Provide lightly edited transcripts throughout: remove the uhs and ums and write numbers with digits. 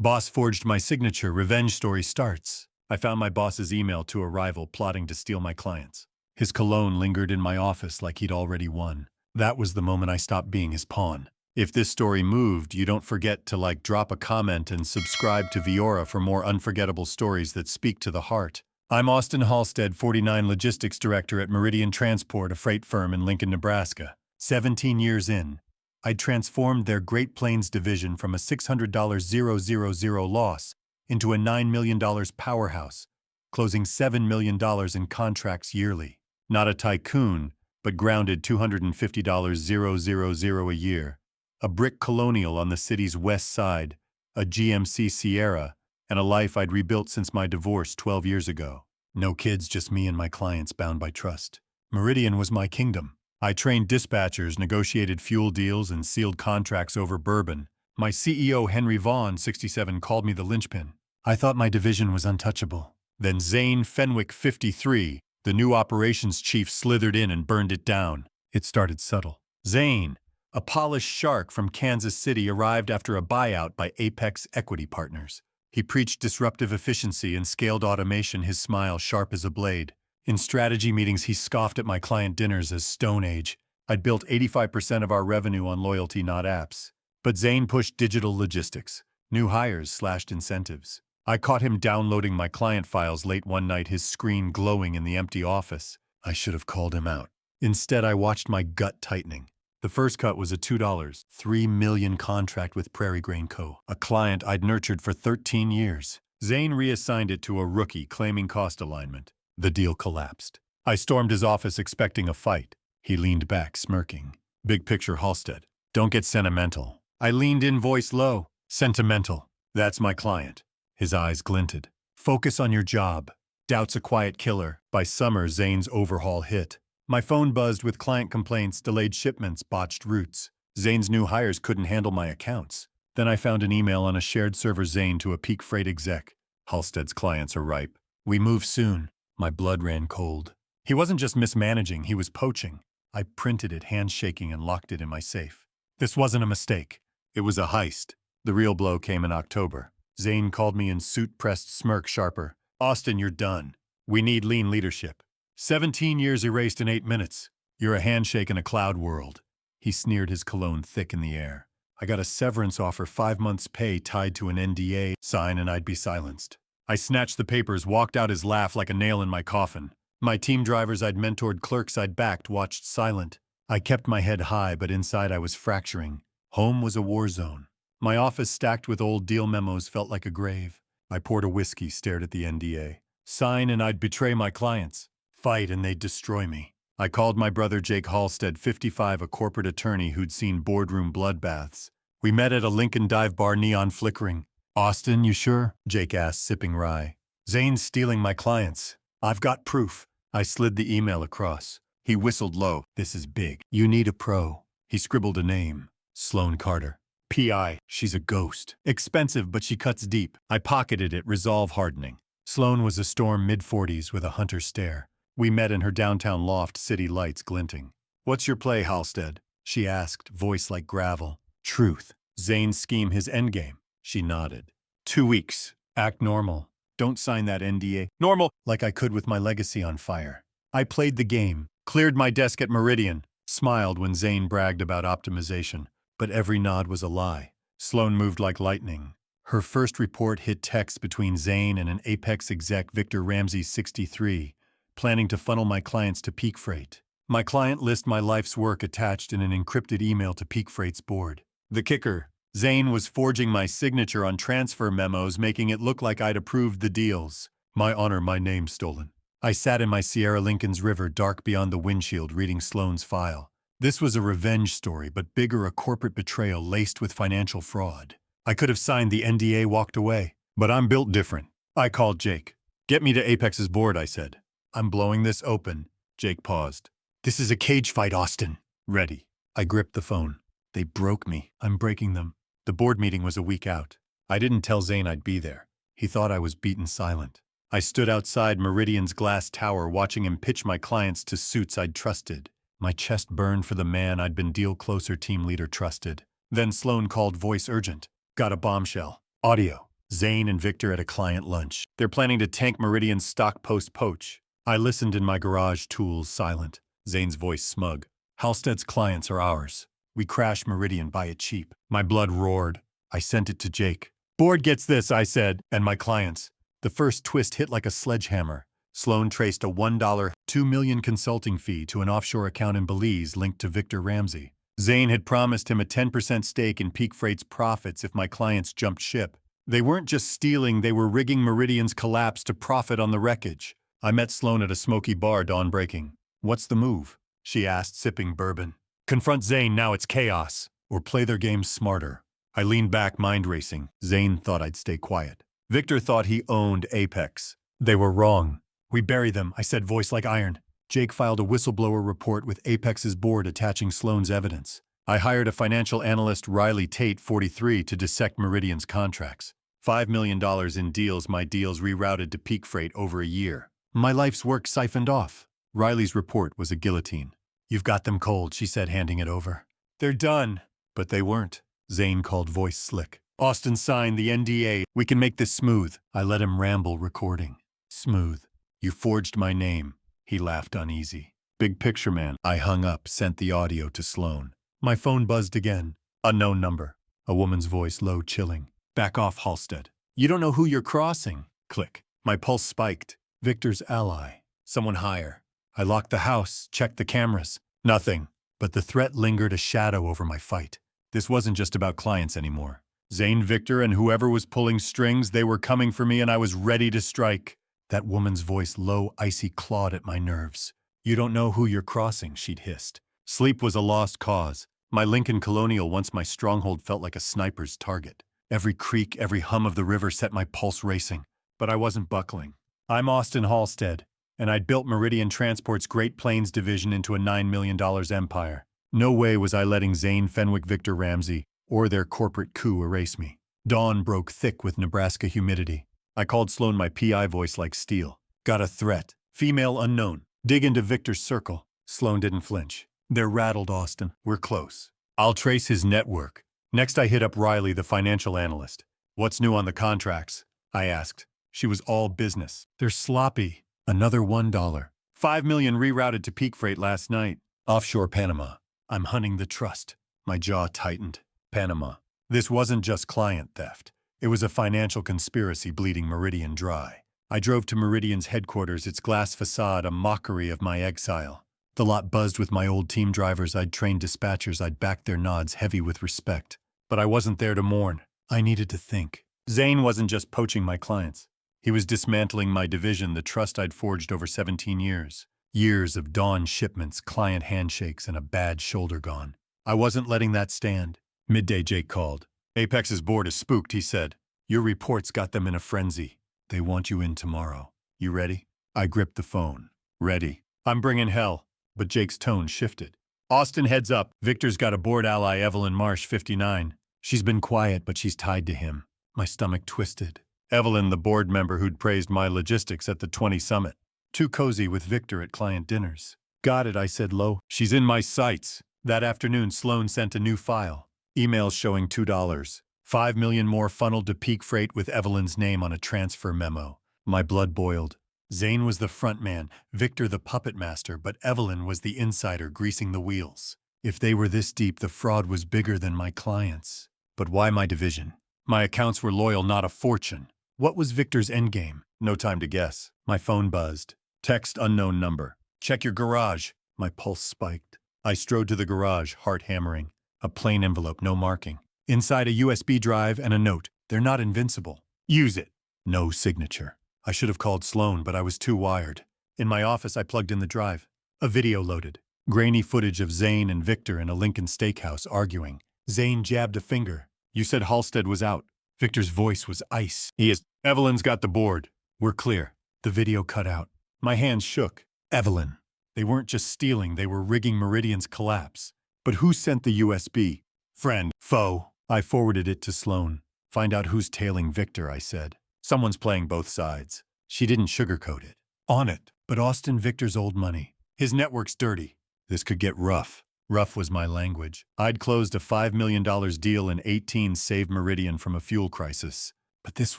Boss forged my signature. Revenge story starts. I found my boss's email to a rival plotting to steal my clients. His cologne lingered in my office like he'd already won. That was the moment I stopped being his pawn. If this story moved, you don't forget to drop a comment and subscribe to Viora for more unforgettable stories that speak to the heart. I'm Austin Halstead, 49 Logistics Director at Meridian Transport, a freight firm in Lincoln, Nebraska. 17 years in, I'd transformed their Great Plains division from a $600,000 loss into a $9 million powerhouse, closing $7 million in contracts yearly. Not a tycoon, but grounded $250,000 a year. A brick colonial on the city's west side, a GMC Sierra, and a life I'd rebuilt since my divorce 12 years ago. No kids, just me and my clients bound by trust. Meridian was my kingdom. I trained dispatchers, negotiated fuel deals, and sealed contracts over bourbon. My CEO, Henry Vaughn, 67, called me the linchpin. I thought my division was untouchable. Then Zane Fenwick, 53, the new operations chief, slithered in and burned it down. It started subtle. Zane, a polished shark from Kansas City, arrived after a buyout by Apex Equity Partners. He preached disruptive efficiency and scaled automation, his smile sharp as a blade. In strategy meetings, he scoffed at my client dinners as Stone Age. I'd built 85% of our revenue on loyalty, not apps. But Zane pushed digital logistics. New hires slashed incentives. I caught him downloading my client files late one night, his screen glowing in the empty office. I should have called him out. Instead, I watched my gut tightening. The first cut was a $3 million contract with Prairie Grain Co., a client I'd nurtured for 13 years. Zane reassigned it to a rookie, claiming cost alignment. The deal collapsed. I stormed his office expecting a fight. He leaned back, smirking. Big picture, Halstead. Don't get sentimental. I leaned in, voice low. Sentimental. That's my client. His eyes glinted. Focus on your job. Doubt's a quiet killer. By summer, Zane's overhaul hit. My phone buzzed with client complaints, delayed shipments, botched routes. Zane's new hires couldn't handle my accounts. Then I found an email on a shared server, Zane to a peak freight exec. Halstead's clients are ripe. We move soon. My blood ran cold. He wasn't just mismanaging, he was poaching. I printed it, handshaking, and locked it in my safe. This wasn't a mistake. It was a heist. The real blow came in October. Zane called me in suit-pressed smirk, sharper. Austin, you're done. We need lean leadership. 17 years erased in 8 minutes. You're a handshake in a cloud world. He sneered, his cologne thick in the air. I got a severance offer, 5 months' pay tied to an NDA, sign and I'd be silenced. I snatched the papers, walked out, his laugh like a nail in my coffin. My team drivers I'd mentored, clerks I'd backed, watched silent. I kept my head high, but inside I was fracturing. Home was a war zone. My office, stacked with old deal memos, felt like a grave. I poured a whiskey, stared at the NDA. Sign and I'd betray my clients. Fight and they'd destroy me. I called my brother Jake Halstead, 55, a corporate attorney who'd seen boardroom bloodbaths. We met at a Lincoln dive bar, neon flickering. Austin, you sure? Jake asked, sipping rye. Zane's stealing my clients. I've got proof. I slid the email across. He whistled low. This is big. You need a pro. He scribbled a name. Sloan Carter. P.I. She's a ghost. Expensive, but she cuts deep. I pocketed it, resolve hardening. Sloan was a storm, mid-40s with a hunter stare. We met in her downtown loft, city lights glinting. What's your play, Halstead? She asked, voice like gravel. Truth. Zane's scheme, his endgame. She nodded. 2 weeks. Act normal. Don't sign that NDA. Normal, like I could with my legacy on fire. I played the game, cleared my desk at Meridian, smiled when Zane bragged about optimization. But every nod was a lie. Sloan moved like lightning. Her first report hit text between Zane and an Apex exec, Victor Ramsey, 63. Planning to funnel my clients to Peak Freight. My client list, my life's work attached in an encrypted email to Peak Freight's board. The kicker, Zane was forging my signature on transfer memos, making it look like I'd approved the deals. My honor, my name stolen. I sat in my Sierra Lincoln's river, dark beyond the windshield, reading Sloan's file. This was a revenge story, but bigger, a corporate betrayal laced with financial fraud. I could have signed the NDA, walked away, but I'm built different. I called Jake. Get me to Apex's board, I said. I'm blowing this open. Jake paused. This is a cage fight, Austin. Ready. I gripped the phone. They broke me. I'm breaking them. The board meeting was a week out. I didn't tell Zane I'd be there. He thought I was beaten silent. I stood outside Meridian's glass tower, watching him pitch my clients to suits I'd trusted. My chest burned for the man I'd been deal closer team leader trusted. Then Sloan called, voice urgent. Got a bombshell. Audio. Zane and Victor at a client lunch. They're planning to tank Meridian's stock post-poach. I listened in my garage, tools silent. Zane's voice smug. Halstead's clients are ours. We crash Meridian, buy it cheap. My blood roared. I sent it to Jake. Board gets this, I said, and my clients. The first twist hit like a sledgehammer. Sloan traced a $1, $2 million consulting fee to an offshore account in Belize linked to Victor Ramsey. Zane had promised him a 10% stake in Peak Freight's profits if my clients jumped ship. They weren't just stealing, they were rigging Meridian's collapse to profit on the wreckage. I met Sloan at a smoky bar, dawn breaking. What's the move? She asked, sipping bourbon. Confront Zane, now it's chaos. Or play their game smarter. I leaned back, mind racing. Zane thought I'd stay quiet. Victor thought he owned Apex. They were wrong. We bury them, I said, voice like iron. Jake filed a whistleblower report with Apex's board attaching Sloan's evidence. I hired a financial analyst, Riley Tate, 43, to dissect Meridian's contracts. $5 million in deals, my deals rerouted to Peak Freight over a year. My life's work siphoned off. Riley's report was a guillotine. You've got them cold, she said, handing it over. They're done. But they weren't. Zane called, voice slick. Austin signed the NDA. We can make this smooth. I let him ramble, recording. Smooth. You forged my name. He laughed uneasy. Big picture man. I hung up, sent the audio to Sloan. My phone buzzed again. Unknown number. A woman's voice, low, chilling. Back off, Halstead. You don't know who you're crossing. Click. My pulse spiked. Victor's ally. Someone higher. I locked the house, checked the cameras. Nothing. But the threat lingered, a shadow over my fight. This wasn't just about clients anymore. Zane, Victor, and whoever was pulling strings, they were coming for me and I was ready to strike. That woman's voice, low, icy, clawed at my nerves. You don't know who you're crossing, she'd hissed. Sleep was a lost cause. My Lincoln Colonial, once my stronghold, felt like a sniper's target. Every creak, every hum of the river set my pulse racing. But I wasn't buckling. I'm Austin Halstead, and I'd built Meridian Transport's Great Plains division into a $9 million empire. No way was I letting Zane, Fenwick, Victor Ramsey, or their corporate coup erase me. Dawn broke thick with Nebraska humidity. I called Sloan, my PI voice like steel. Got a threat. Female unknown. Dig into Victor's circle. Sloan didn't flinch. They're rattled, Austin. We're close. I'll trace his network. Next I hit up Riley, the financial analyst. What's new on the contracts? I asked. She was all business. They're sloppy. Another $1. $5 million rerouted to Peak Freight last night. Offshore Panama. I'm hunting the trust. My jaw tightened. Panama. This wasn't just client theft. It was a financial conspiracy bleeding Meridian dry. I drove to Meridian's headquarters, its glass facade a mockery of my exile. The lot buzzed with my old team drivers. I'd trained dispatchers. I'd backed their nods, heavy with respect. But I wasn't there to mourn. I needed to think. Zane wasn't just poaching my clients. He was dismantling my division, the trust I'd forged over 17 years. Years of dawn shipments, client handshakes, and a bad shoulder gone. I wasn't letting that stand. Midday, Jake called. Apex's board is spooked, he said. Your reports got them in a frenzy. They want you in tomorrow. You ready? I gripped the phone. Ready. I'm bringing hell. But Jake's tone shifted. Austin, heads up. Victor's got a board ally, Evelyn Marsh, 59. She's been quiet, but she's tied to him. My stomach twisted. Evelyn, the board member who'd praised my logistics at the 20 summit. Too cozy with Victor at client dinners. Got it, I said low. She's in my sights. That afternoon, Sloan sent a new file. Emails showing $2. $5 million more funneled to Peak Freight with Evelyn's name on a transfer memo. My blood boiled. Zane was the front man, Victor the puppet master, but Evelyn was the insider greasing the wheels. If they were this deep, the fraud was bigger than my clients. But why my division? My accounts were loyal, not a fortune. What was Victor's endgame? No time to guess. My phone buzzed. Text unknown number. Check your garage. My pulse spiked. I strode to the garage, heart hammering. A plain envelope, no marking. Inside a USB drive and a note. They're not invincible. Use it. No signature. I should have called Sloan, but I was too wired. In my office, I plugged in the drive. A video loaded. Grainy footage of Zane and Victor in a Lincoln steakhouse arguing. Zane jabbed a finger. You said Halstead was out. Victor's voice was ice. He is. Evelyn's got the board. We're clear. The video cut out. My hands shook. Evelyn. They weren't just stealing, they were rigging Meridian's collapse. But who sent the USB? Friend. Foe. I forwarded it to Sloan. Find out who's tailing Victor, I said. Someone's playing both sides. She didn't sugarcoat it. On it. But Austin, Victor's old money. His network's dirty. This could get rough. Rough was my language. I'd closed a $5 million deal in 18, saved Meridian from a fuel crisis. But this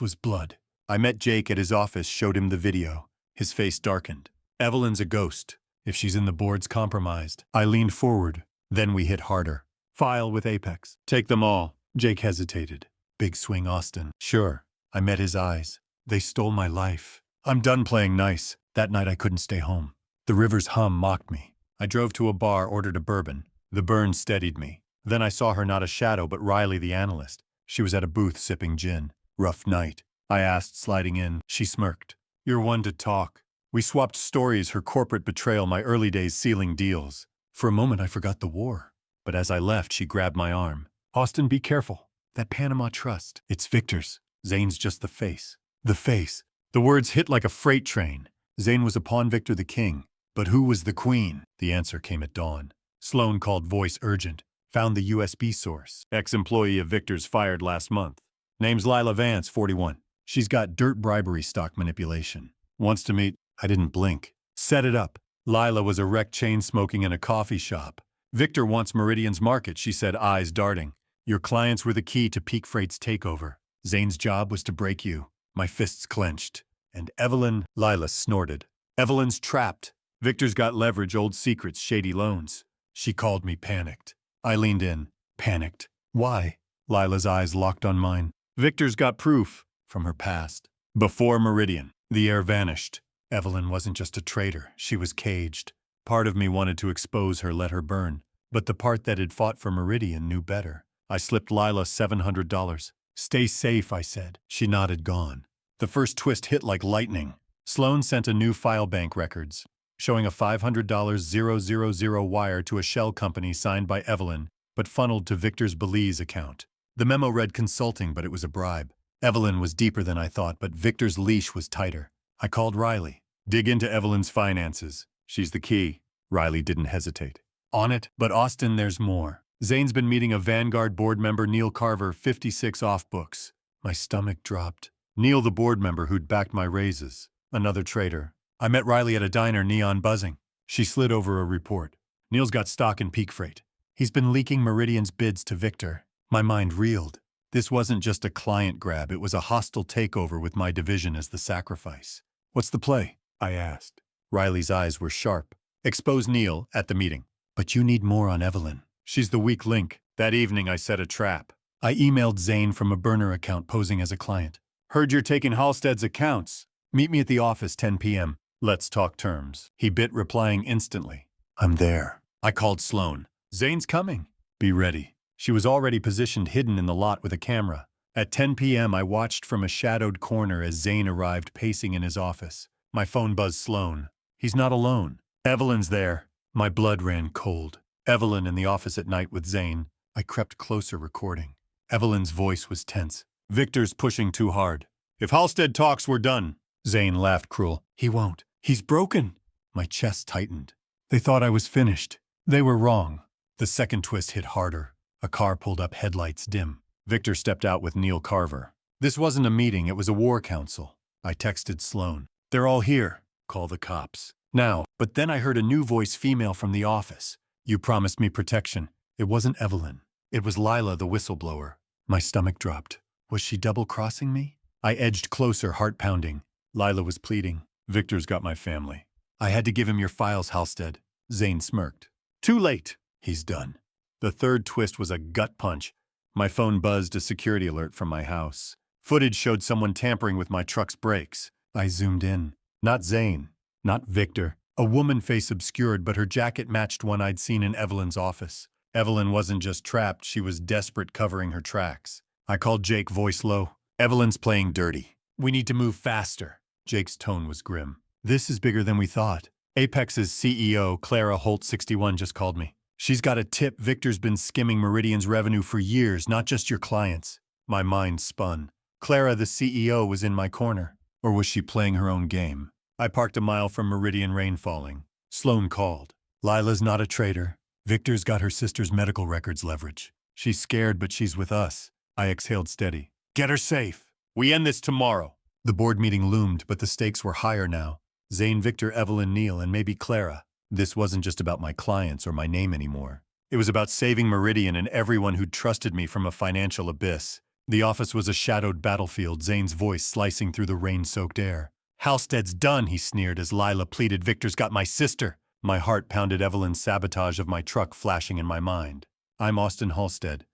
was blood. I met Jake at his office, showed him the video. His face darkened. Evelyn's a ghost. If she's in the board's compromised. I leaned forward. Then we hit harder. File with Apex. Take them all. Jake hesitated. Big swing, Austin. Sure. I met his eyes. They stole my life. I'm done playing nice. That night I couldn't stay home. The river's hum mocked me. I drove to a bar, ordered a bourbon. The burn steadied me. Then I saw her, not a shadow, but Riley the analyst. She was at a booth sipping gin. Rough night. I asked, sliding in. She smirked. You're one to talk. We swapped stories, her corporate betrayal, my early days sealing deals. For a moment I forgot the war. But as I left, she grabbed my arm. Austin, be careful. That Panama Trust. It's Victor's. Zane's just the face. The face. The words hit like a freight train. Zane was a pawn, Victor the king. But who was the queen? The answer came at dawn. Sloan called, voice urgent. Found the USB source. Ex-employee of Victor's fired last month. Name's Lila Vance, 41. She's got dirt bribery, stock manipulation. Wants to meet. I didn't blink. Set it up. Lila was a wrecked, chain smoking in a coffee shop. Victor wants Meridian's market, she said, eyes darting. Your clients were the key to Peak Freight's takeover. Zane's job was to break you. My fists clenched. And Evelyn, Lila snorted. Evelyn's trapped. Victor's got leverage, old secrets, shady loans. She called me panicked. I leaned in. Panicked. Why? Lila's eyes locked on mine. Victor's got proof. From her past. Before Meridian. The air vanished. Evelyn wasn't just a traitor. She was caged. Part of me wanted to expose her, let her burn. But the part that had fought for Meridian knew better. I slipped Lila $700. Stay safe, I said. She nodded, gone. The first twist hit like lightning. Sloan sent a new file, bank records, showing a $500 000 wire to a shell company signed by Evelyn, but funneled to Victor's Belize account. The memo read consulting, but it was a bribe. Evelyn was deeper than I thought, but Victor's leash was tighter. I called Riley. Dig into Evelyn's finances. She's the key. Riley didn't hesitate. On it, but Austin, there's more. Zane's been meeting a Vanguard board member, Neil Carver, 56 off books. My stomach dropped. Neil, the board member who'd backed my raises. Another traitor. I met Riley at a diner, neon buzzing. She slid over a report. Neil's got stock in Peak Freight. He's been leaking Meridian's bids to Victor. My mind reeled. This wasn't just a client grab, it was a hostile takeover with my division as the sacrifice. What's the play? I asked. Riley's eyes were sharp. Expose Neil at the meeting. But you need more on Evelyn. She's the weak link. That evening I set a trap. I emailed Zane from a burner account posing as a client. Heard you're taking Halstead's accounts. Meet me at the office 10 p.m. Let's talk terms. He bit, replying instantly. I'm there. I called Sloan. Zane's coming. Be ready. She was already positioned hidden in the lot with a camera. At 10 p.m. I watched from a shadowed corner as Zane arrived, pacing in his office. My phone buzzed. Sloan. He's not alone. Evelyn's there. My blood ran cold. Evelyn in the office at night with Zane. I crept closer, recording. Evelyn's voice was tense. Victor's pushing too hard. If Halstead talks, we're done. Zane laughed, cruel. He won't. He's broken. My chest tightened. They thought I was finished. They were wrong. The second twist hit harder. A car pulled up, headlights dim. Victor stepped out with Neil Carver. This wasn't a meeting, it was a war council. I texted Sloan. They're all here. Call the cops. Now. But then I heard a new voice, female from the office. You promised me protection. It wasn't Evelyn. It was Lila, the whistleblower. My stomach dropped. Was she double-crossing me? I edged closer, heart pounding. Lila was pleading. Victor's got my family. I had to give him your files, Halstead. Zane smirked. Too late. He's done. The third twist was a gut punch. My phone buzzed, a security alert from my house. Footage showed someone tampering with my truck's brakes. I zoomed in. Not Zane. Not Victor. A woman, face obscured, but her jacket matched one I'd seen in Evelyn's office. Evelyn wasn't just trapped, she was desperate, covering her tracks. I called Jake, voice low. Evelyn's playing dirty. We need to move faster. Jake's tone was grim. This is bigger than we thought. Apex's CEO, Clara Holt, 61, just called me. She's got a tip. Victor's been skimming Meridian's revenue for years, not just your clients. My mind spun. Clara, the CEO, was in my corner. Or was she playing her own game? I parked a mile from Meridian, rain falling. Sloan called. Lila's not a traitor. Victor's got her sister's medical records leverage. She's scared, but she's with us. I exhaled steady. Get her safe. We end this tomorrow. The board meeting loomed, but the stakes were higher now. Zane, Victor, Evelyn, Neil, and maybe Clara. This wasn't just about my clients or my name anymore. It was about saving Meridian and everyone who'd trusted me from a financial abyss. The office was a shadowed battlefield, Zane's voice slicing through the rain-soaked air. "Halstead's done," he sneered as Lila pleaded. "Victor's got my sister." My heart pounded, Evelyn's sabotage of my truck flashing in my mind. I'm Austin Halstead,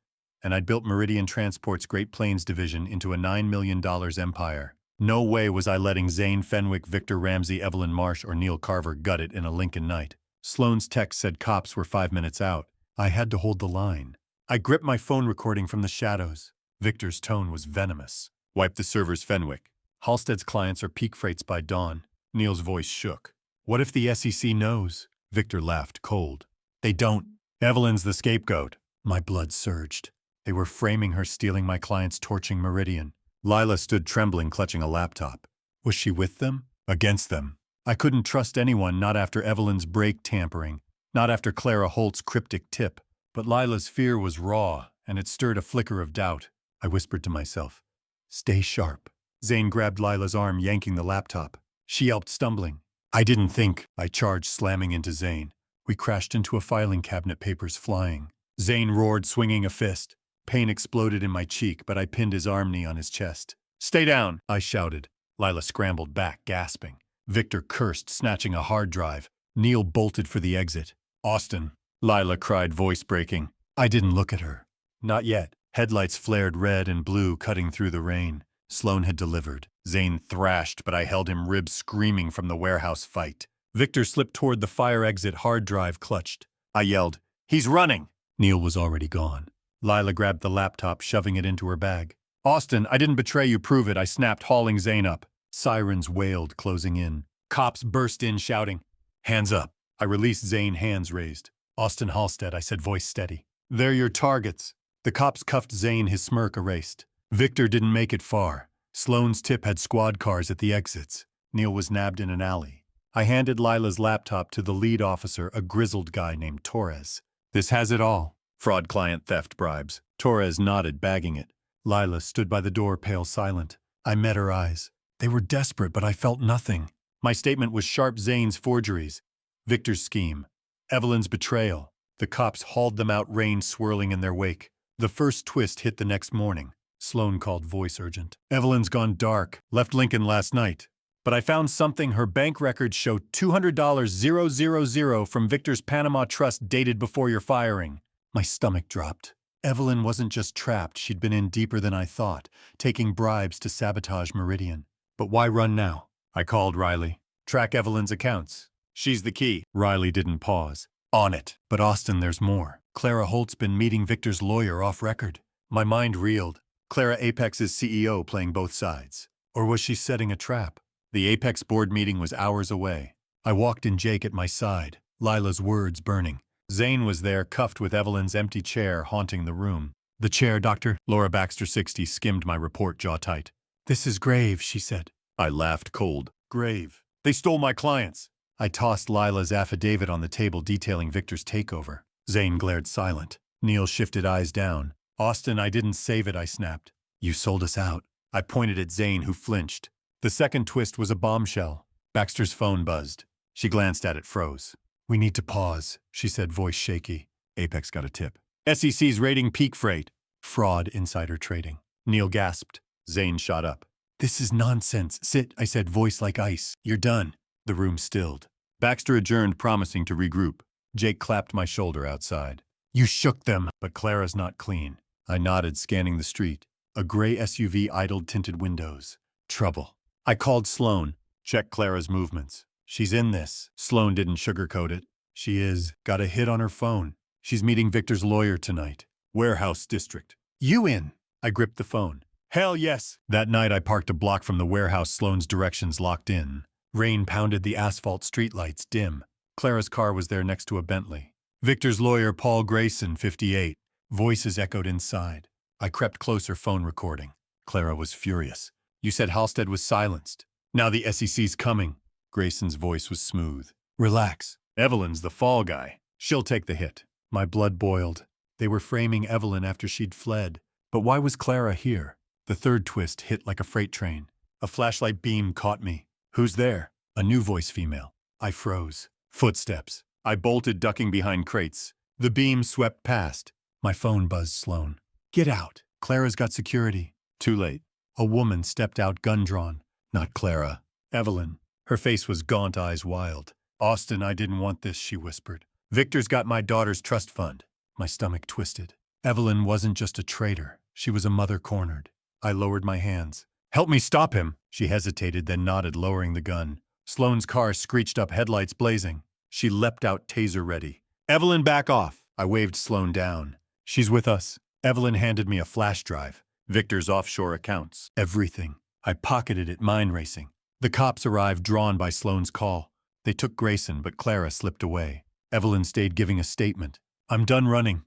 and I'd built Meridian Transport's Great Plains division into a $9 million empire. No way was I letting Zane Fenwick, Victor Ramsey, Evelyn Marsh, or Neil Carver gut it in a Lincoln night. Sloane's text said cops were 5 minutes out. I had to hold the line. I gripped my phone recording from the shadows. Victor's tone was venomous. "Wipe the servers, Fenwick. Halstead's clients are peak freights by dawn." Neil's voice shook. "What if the SEC knows?" Victor laughed, cold. "They don't. Evelyn's the scapegoat." My blood surged. They were framing her, stealing my clients, torching Meridian. Lila stood trembling, clutching a laptop. Was she with them? Against them? I couldn't trust anyone, not after Evelyn's brake tampering, not after Clara Holt's cryptic tip. But Lila's fear was raw, and it stirred a flicker of doubt. I whispered to myself, "Stay sharp." Zane grabbed Lila's arm, yanking the laptop. She yelped, stumbling. "I didn't think," I charged, slamming into Zane. We crashed into a filing cabinet, papers flying. Zane roared, swinging a fist. Pain exploded in my cheek, but I pinned his arm knee on his chest. "Stay down," I shouted. Lila scrambled back, gasping. Victor cursed, snatching a hard drive. Neil bolted for the exit. "Austin," Lila cried, voice breaking. I didn't look at her. Not yet. Headlights flared red and blue, cutting through the rain. Sloane had delivered. Zane thrashed, but I held him, ribs screaming from the warehouse fight. Victor slipped toward the fire exit, hard drive clutched. I yelled, "He's running!" Neil was already gone. Lila grabbed the laptop, shoving it into her bag. "Austin, I didn't betray you, prove it," I snapped, hauling Zane up. Sirens wailed, closing in. Cops burst in, shouting, "Hands up!" I released Zane, hands raised. "Austin Halstead," I said, voice steady. "They're your targets." The cops cuffed Zane, his smirk erased. Victor didn't make it far. Sloane's tip had squad cars at the exits. Neil was nabbed in an alley. I handed Lila's laptop to the lead officer, a grizzled guy named Torres. "This has it all. Fraud, client theft, bribes." Torres nodded, bagging it. Lila stood by the door, pale, silent. I met her eyes. They were desperate, but I felt nothing. My statement was sharp: Zane's forgeries, Victor's scheme, Evelyn's betrayal. The cops hauled them out, rain swirling in their wake. The first twist hit the next morning. Sloane called, voice urgent. "Evelyn's gone dark. Left Lincoln last night. But I found something. Her bank records show $200,000 from Victor's Panama Trust, dated before your firing." My stomach dropped. Evelyn wasn't just trapped. She'd been in deeper than I thought, taking bribes to sabotage Meridian. But why run now? I called Riley. "Track Evelyn's accounts. She's the key." Riley didn't pause. "On it." "But Austin, there's more. Clara Holt's been meeting Victor's lawyer off record." My mind reeled. Clara Apex's CEO playing both sides. Or was she setting a trap? The Apex board meeting was hours away. I walked in, Jake at my side, Lila's words burning. Zane was there, cuffed, with Evelyn's empty chair haunting the room. "The chair, doctor." Laura Baxter, 60, skimmed my report, jaw tight. "This is grave," she said. I laughed, cold. "Grave? They stole my clients." I tossed Lila's affidavit on the table, detailing Victor's takeover. Zane glared, silent. Neil shifted, eyes down. "Austin, I didn't save it," I snapped. "You sold us out." I pointed at Zane, who flinched. The second twist was a bombshell. Baxter's phone buzzed. She glanced at it, froze. "We need to pause," she said, voice shaky. "Apex got a tip. SEC's raiding peak freight. Fraud, insider trading." Neil gasped. Zane shot up. "This is nonsense." "Sit," I said, voice like ice. "You're done." The room stilled. Baxter adjourned, promising to regroup. Jake clapped my shoulder outside. "You shook them." "But Clara's not clean." I nodded, scanning the street. A gray SUV idled, tinted windows. Trouble. I called Sloane. "Check Clara's movements." "She's in this." Sloane didn't sugarcoat it. "She is. Got a hit on her phone. She's meeting Victor's lawyer tonight. Warehouse district." "You in?" I gripped the phone. "Hell yes." That night I parked a block from the warehouse, Sloane's directions locked in. Rain pounded the asphalt, streetlights dim. Clara's car was there next to a Bentley. Victor's lawyer, Paul Grayson, 58. Voices echoed inside. I crept closer, phone recording. Clara was furious. "You said Halstead was silenced. Now the SEC's coming." Grayson's voice was smooth. "Relax. Evelyn's the fall guy. She'll take the hit." My blood boiled. They were framing Evelyn after she'd fled. But why was Clara here? The third twist hit like a freight train. A flashlight beam caught me. "Who's there?" A new voice, female. I froze. Footsteps. I bolted, ducking behind crates. The beam swept past. My phone buzzed. Sloane. "Get out." Clara's got security. Too late. A woman stepped out, gun drawn. Not Clara. Evelyn. Her face was gaunt, eyes wild. Austin, I didn't want this, she whispered. Victor's got my daughter's trust fund. My stomach twisted. Evelyn wasn't just a traitor. She was a mother cornered. I lowered my hands. Help me stop him. She hesitated, then nodded, lowering the gun. Sloane's car screeched up, headlights blazing. She leapt out, taser ready. Evelyn, back off. I waved Sloane down. She's with us. Evelyn handed me a flash drive. Victor's offshore accounts. Everything. I pocketed it, mind racing. The cops arrived, drawn by Sloane's call. They took Grayson, but Clara slipped away. Evelyn stayed, giving a statement. I'm done running,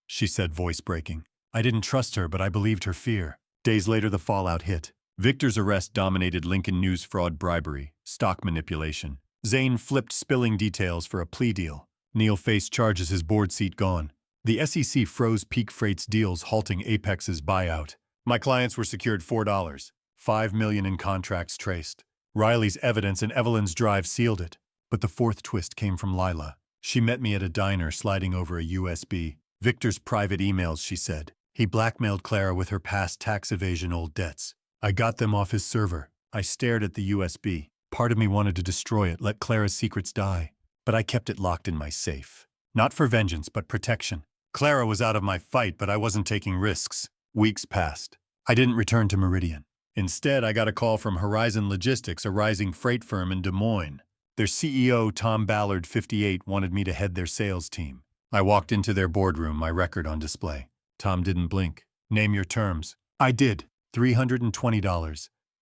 she said, voice breaking. I didn't trust her, but I believed her fear. Days later, the fallout hit. Victor's arrest dominated Lincoln news: fraud, bribery, stock manipulation. Zane flipped, spilling details for a plea deal. Neil faced charges, his board seat gone. The SEC froze Peak Freight's deals, halting Apex's buyout. My clients were secured $4. $5 million in contracts traced. Riley's evidence and Evelyn's drive sealed it. But the fourth twist came from Lila. She met me at a diner, sliding over a USB. Victor's private emails, she said. He blackmailed Clara with her past tax evasion old debts. I got them off his server. I stared at the USB. Part of me wanted to destroy it, let Clara's secrets die. But I kept it locked in my safe. Not for vengeance, but protection. Clara was out of my fight, but I wasn't taking risks. Weeks passed. I didn't return to Meridian. Instead, I got a call from Horizon Logistics, a rising freight firm in Des Moines. Their CEO, Tom Ballard, 58, wanted me to head their sales team. I walked into their boardroom, my record on display. Tom didn't blink. Name your terms. I did. $320,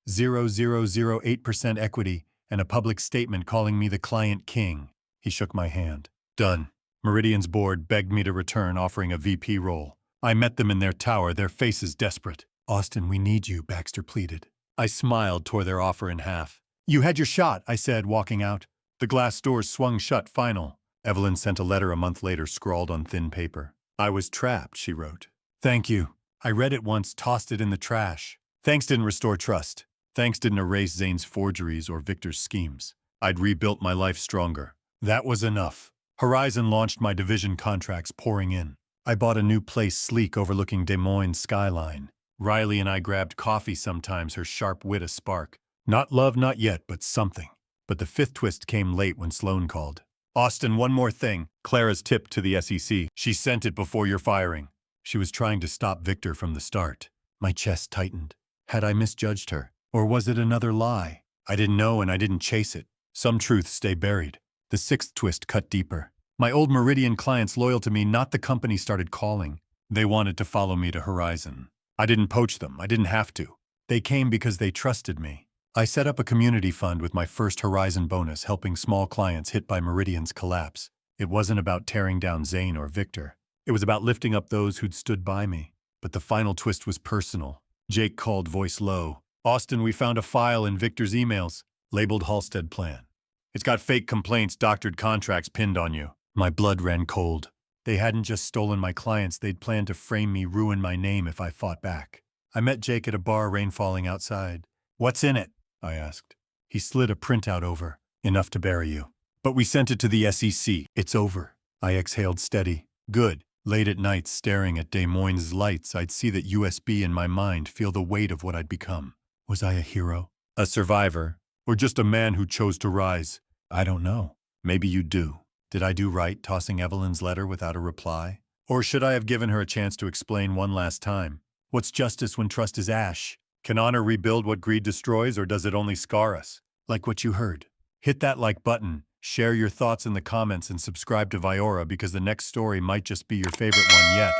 0.008% equity, and a public statement calling me the client king. He shook my hand. Done. Meridian's board begged me to return, offering a VP role. I met them in their tower, their faces desperate. Austin, we need you, Baxter pleaded. I smiled, tore their offer in half. You had your shot, I said, walking out. The glass doors swung shut, final. Evelyn sent a letter a month later, scrawled on thin paper. I was trapped, she wrote. Thank you. I read it once, tossed it in the trash. Thanks didn't restore trust. Thanks didn't erase Zane's forgeries or Victor's schemes. I'd rebuilt my life stronger. That was enough. Horizon launched my division, contracts pouring in. I bought a new place, sleek, overlooking Des Moines skyline. Riley and I grabbed coffee sometimes, her sharp wit a spark. Not love, not yet, but something. But the fifth twist came late when Sloane called. Austin, one more thing. Clara's tip to the SEC. She sent it before your firing. She was trying to stop Victor from the start. My chest tightened. Had I misjudged her? Or was it another lie? I didn't know, and I didn't chase it. Some truths stay buried. The sixth twist cut deeper. My old Meridian clients, loyal to me, not the company, started calling. They wanted to follow me to Horizon. I didn't poach them. I didn't have to. They came because they trusted me. I set up a community fund with my first Horizon bonus, helping small clients hit by Meridian's collapse. It wasn't about tearing down Zane or Victor. It was about lifting up those who'd stood by me. But the final twist was personal. Jake called, voice low. Austin, we found a file in Victor's emails, labeled Halstead Plan. It's got fake complaints, doctored contracts pinned on you. My blood ran cold. They hadn't just stolen my clients, they'd planned to frame me, ruin my name if I fought back. I met Jake at a bar, rain falling outside. What's in it? I asked. He slid a printout over. Enough to bury you. But we sent it to the SEC. It's over. I exhaled, steady. Good. Late at night, staring at Des Moines' lights, I'd see that USB in my mind, feel the weight of what I'd become. Was I a hero? A survivor? Or just a man who chose to rise? I don't know. Maybe you do. Did I do right, tossing Evelyn's letter without a reply? Or should I have given her a chance to explain one last time? What's justice when trust is ash? Can honor rebuild what greed destroys, or does it only scar us? Like what you heard. Hit that like button, share your thoughts in the comments, and subscribe to Viora, because the next story might just be your favorite one yet.